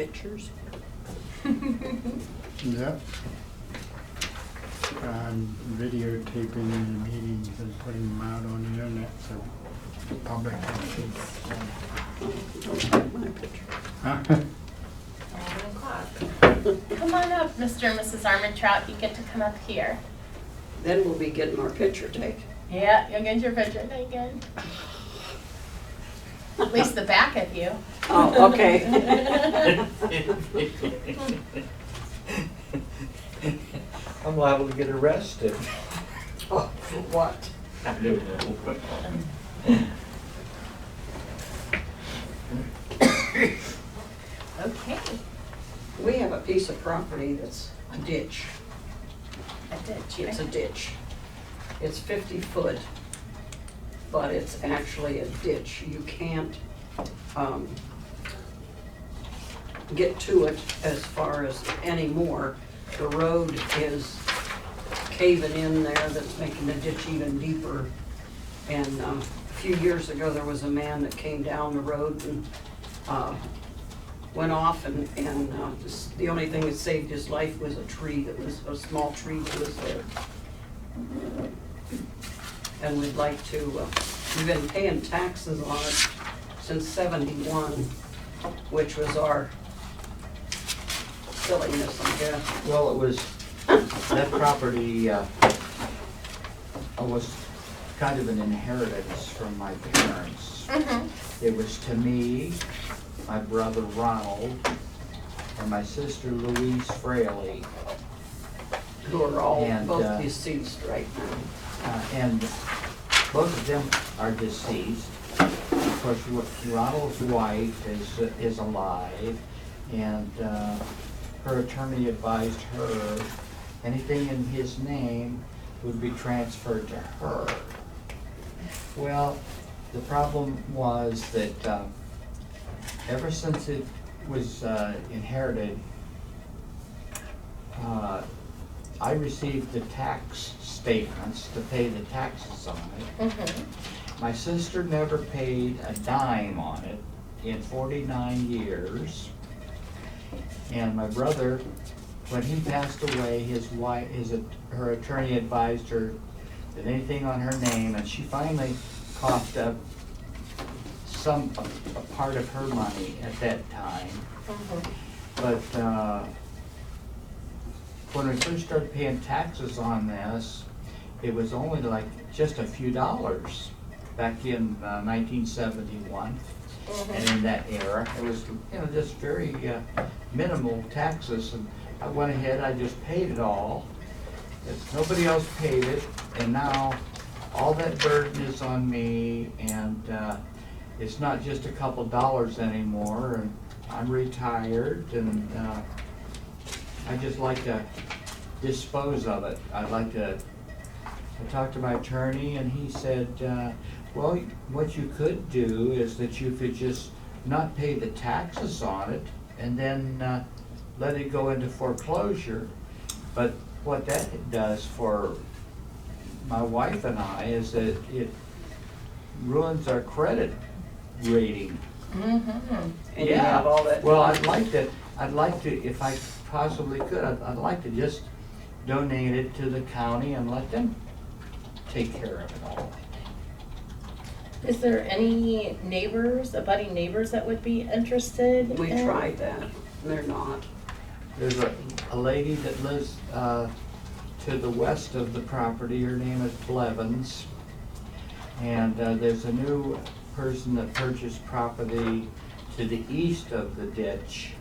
pictures. Yep. I'm videotaping the meetings and putting them out on the internet so the public can see. My picture. Huh? 11 o'clock. Come on up, Mr. and Mrs. Armentrout. You get to come up here. Then we'll be getting our picture taken. Yeah, you'll get your picture taken. At least the back of you. Oh, okay. I'm liable to get arrested. Oh, for what? I don't know. Okay. We have a piece of property that's a ditch. I did. It's a ditch. It's 50 foot, but it's actually a ditch. You can't get to it as far as anymore. The road is caving in there, that's making the ditch even deeper. And a few years ago, there was a man that came down the road and went off, and the only thing that saved his life was a tree that was, a small tree that was there. And we'd like to, we've been paying taxes on it since '71, which was our silliness, I guess. Well, it was, that property was kind of an inheritance from my parents. Mm-hmm. It was to me, my brother Ronald, and my sister Louise Fraley. Who are all And, both deceased right now. And both of them are deceased. Of course, Ronald's wife is alive, and her attorney advised her anything in his name would be transferred to her. Well, the problem was that ever since it was inherited, I received the tax statements to pay the taxes on it. Mm-hmm. My sister never paid a dime on it in 49 years. And my brother, when he passed away, her attorney advised her that anything on her name, and she finally coughed up a part of her money at that time. Mm-hmm. But when we first started paying taxes on this, it was only like just a few dollars back in 1971. Mm-hmm. And in that era, it was, just very minimal taxes, and I went ahead, I just paid it all. Nobody else paid it, and now all that burden is on me, and it's not just a couple dollars anymore, and I'm retired, and I just like to dispose of it. I talked to my attorney, and he said, well, what you could do is that you could just not pay the taxes on it and then let it go into foreclosure. But what that does for my wife and I is that it ruins our credit rating. Mm-hmm. And you have all that. Well, I'd like to, if I possibly could, I'd like to just donate it to the county and let them take care of it all. Is there any neighbors, abutting neighbors that would be interested? We in? tried that, and they're not. There's a lady that lives to the west of the property. Her name is Blevins. And there's a new person that purchased property to the east of the ditch.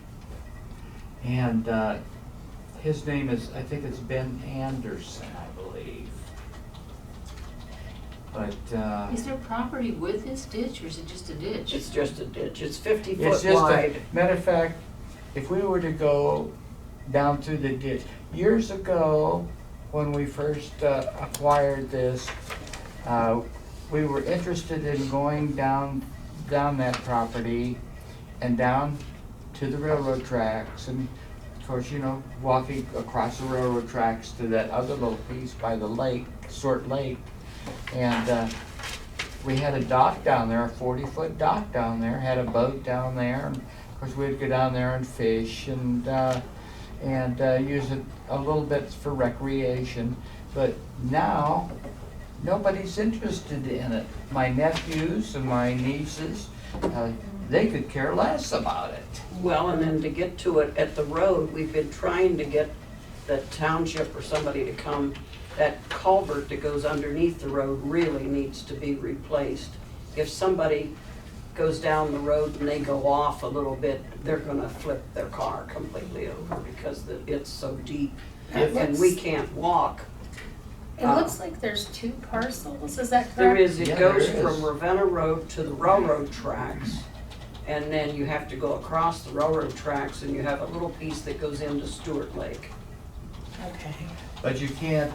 And his name is, I think it's Ben Anderson, I believe. But Is there property with this ditch, or is it just a ditch? It's just a ditch. It's 50 it's foot just wide. matter of fact, if we were to go down through the ditch, years ago, when we first acquired this, we were interested in going down that property and down to the railroad tracks, and of course, walking across the railroad tracks to that other little piece by the lake, Sort Lake. And we had a dock down there, a 40-foot dock down there, had a boat down there, and course, we'd go down there and fish and use it a little bit for recreation. But now, nobody's interested in it. My nephews and my nieces, they could care less about it. Well, and then to get to it at the road, we've been trying to get the township or somebody to come. That culvert that goes underneath the road really needs to be replaced. If somebody goes down the road and they go off a little bit, they're gonna flip their car completely over because it's so deep. And we can't walk. It looks like there's 2 parcels, is that correct? There is, Yeah, it goes there is. from Ravenna Road to the railroad tracks. And then you have to go across the railroad tracks and you have a little piece that goes into Stewart Lake. Okay. But you can't,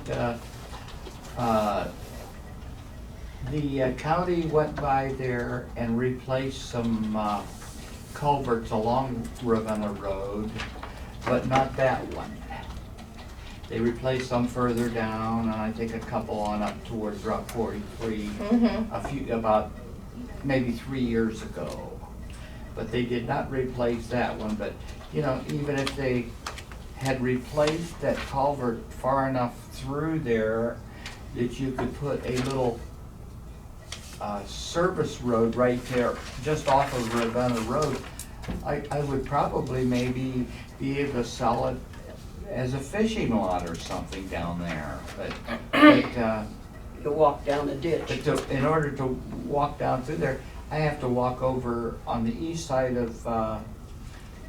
the county went by there and replaced some culverts along Ravenna Road, but not that one. They replaced some further down, and I think a couple on up towards Route 43, about maybe 3 years ago. But they did not replace that one, but, you know, even if they had replaced that culvert far enough through there that you could put a little service road right there, just off of Ravenna Road, I would probably maybe be able to sell it as a fishing lot or something down there. But You walk down a ditch. in order to walk down through there, I have to walk over on the east side of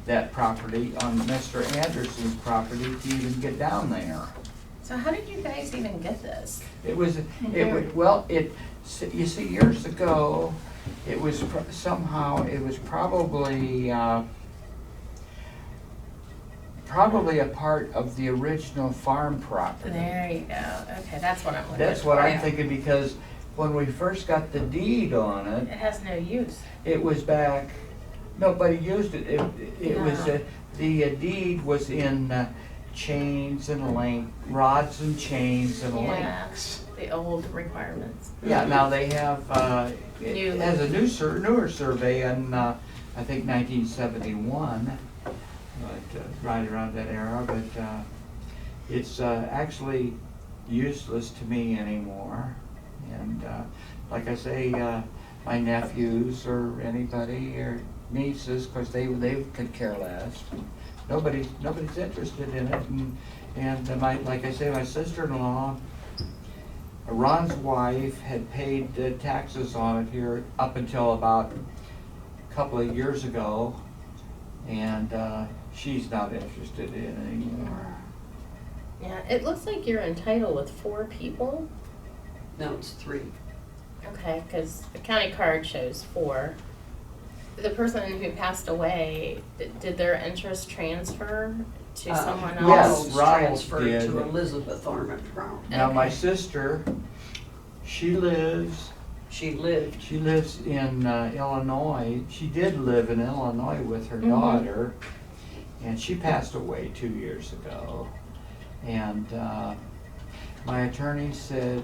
that property, on Mr. Anderson's property, to even get down there. So how did you guys even get this? You see, years ago, it was probably a part of the original farm property. There you go. Okay, that's what I'm looking for. That's what I'm thinking, because when we first got the deed on It it, has no use. it was back, nobody used it. It was, the deed was in chains and rods and chains and Yeah. links. The old requirements. Yeah, now they have, New. it has a newer survey in, I think 1971, but right around that era, but it's actually useless to me anymore. And like I say, my nephews or anybody or nieces, of course they could care less. Nobody's interested in it, and like I say, my sister-in-law, Ron's wife, had paid taxes on it here up until about a couple of years ago, and she's not interested in it anymore. Yeah, it looks like you're entitled with 4 people. No, it's 3. Okay, because the county card shows 4. The person who passed away, did their interest transfer to someone else? Yes, Ronald's Ronald transferred did. to Elizabeth Armentrout. Now, my Okay. sister, she lives She lived. in Illinois. She did live in Illinois with her Mhm. daughter, and she passed away 2 years ago. And my attorney said,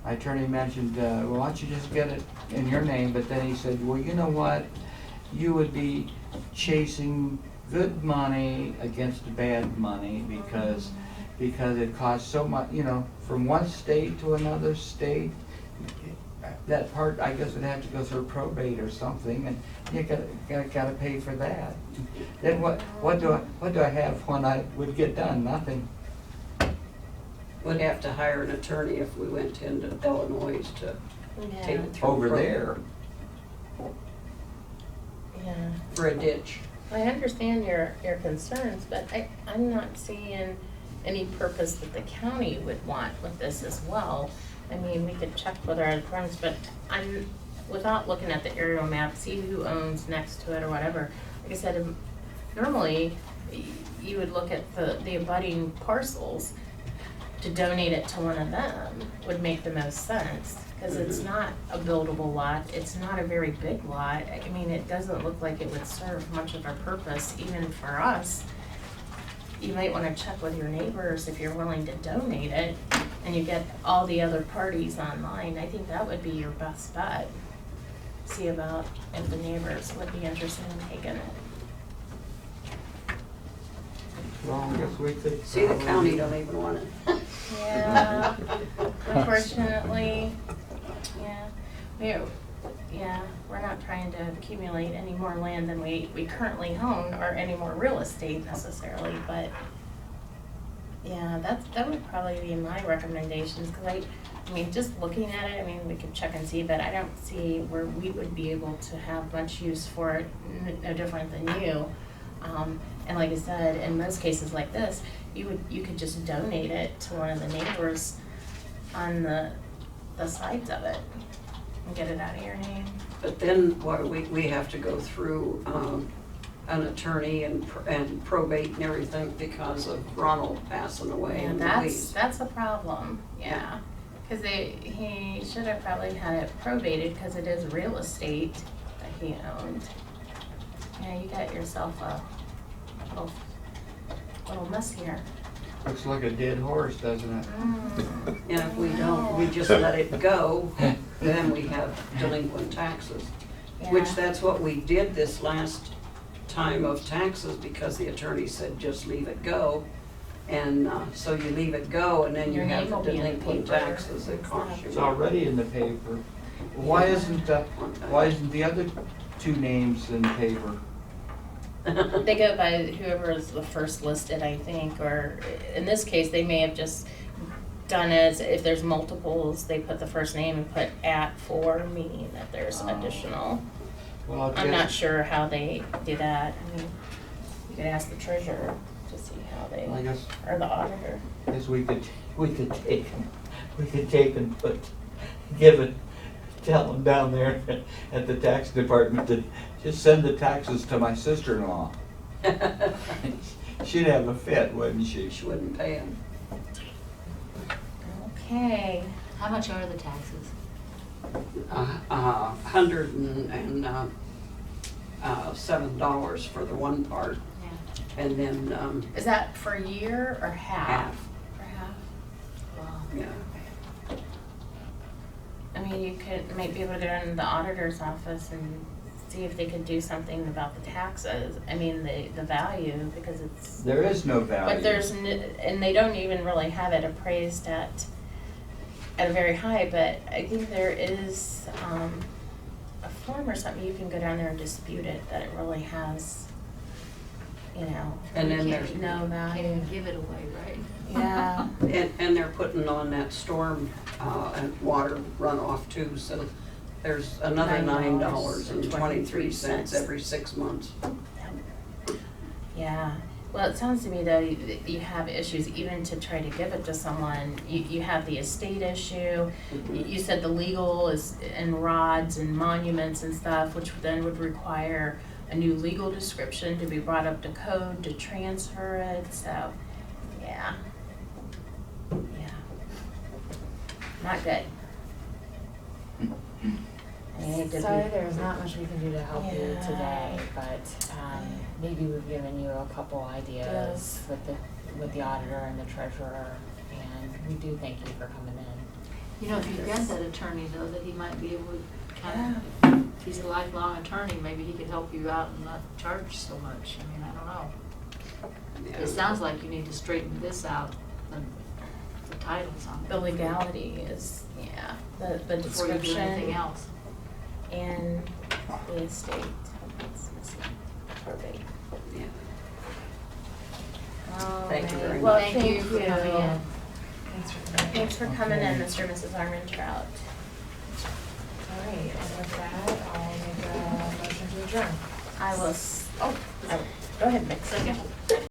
my attorney mentioned, well, why don't you just get it in your name? But then he said, well, you know what? You would be chasing good money against bad money because it costs so much, from one state to another state. That part, I guess, would have to go through probate or something, and you gotta pay for that. Then what do I have when I would get done? Nothing. Would have to hire an attorney if we went into Illinois to take Yeah, it through. Over probate there. yeah. For a ditch. I understand your concerns, but I'm not seeing any purpose that the county would want with this as well. I mean, we could check with our friends, but without looking at the aerial map, see who owns next to it or whatever. Like I said, normally you would look at the abutting parcels to donate it to one of them would make the most sense. Because it's not a buildable lot, it's not a very big lot. I mean, it doesn't look like it would serve much of a purpose, even for us. You might wanna check with your neighbors if you're willing to donate it, and you get all the other parties online. I think that would be your best bet. see about if the neighbors would be interested in taking it. Well, I guess we could. See, the county don't even want it. Yeah, unfortunately, we're not trying to accumulate any more land than we currently own or any more real estate necessarily, but yeah, that would probably be my recommendations, because I mean, just looking at it, I mean, we could check and see, but I don't see where we would be able to have much use for it, no different than you. And like I said, in most cases like this, you could just donate it to one of the neighbors on the sides of it and get it out of your name. But then we have to go through an attorney and probate and everything because of Ronald passing away And and Louise. that's a problem, yeah. Because he should have probably had it probated because it is real estate that he owned. Yeah, you got yourself a little mess here. Looks like a dead horse, doesn't it? And if we don't, we just let it go, then we have delinquent taxes. Which Yeah. that's what we did this last time of taxes, because the attorney said just leave it go. And so you leave it go, and then you Your have name the will be in the delinquent paper. taxes that cost you. It's already in the paper. Why isn't the other two names in the paper? They go by whoever is the first listed, I think, or in this case, they may have just done as, if there's multiples, they put the first name and put @ meaning that there's additional. Well, I I'm not guess- sure how they do that. I mean, you could ask the treasurer to see how they, I guess, or the auditor. we could take and tell them down there at the tax department to just send the taxes to my sister-in-law. She'd have a fit, wouldn't she? She wouldn't pay him. Okay. How much are the taxes? $107 for the one part, Yeah. and then Is that for a year or half? half. For half? Wow. Yeah. I mean, you could, might be able to go into the auditor's office and see if they could do something about the taxes. I mean, the value, because it's, There is no value. but there's, and they don't even really have it appraised at a very high, but I think there is, a form or something, you can go down there and dispute it, that it really has, you know, And then You there's, can't- no Can't value. even give it away, right? Yeah. and they're putting on that storm and water runoff too, so there's another $9.23 every 6 months. Yeah, well, it sounds to me though, you have issues even to try to give it to someone. You have the estate issue, you said the legal is, and rods and monuments and stuff, which then would require a new legal description to be brought up to code to transfer it, so, yeah. Yeah. Not good. I hate to Sorry, be- there's not much we can do to help you Yeah. today, but maybe we've given you a couple ideas with the auditor and the treasurer, and we do thank you for coming in. You know, if you've got that attorney though, that he might be able to kind of, if he's a lifelong attorney, maybe he could help you out and not charge so much. I mean, I don't know. Yeah. It sounds like you need to straighten this out, the titles on it. The legality is, yeah, the Before you do description anything else. and the estate. It's missing. Probate. Yeah. Alright, you very well, much. Thank you for coming in. Thanks for coming. Thanks for coming in, Mr. and Mrs. Armentrout. All right, and with that, I'll make a motion to adjourn. Go ahead, Mick. Second.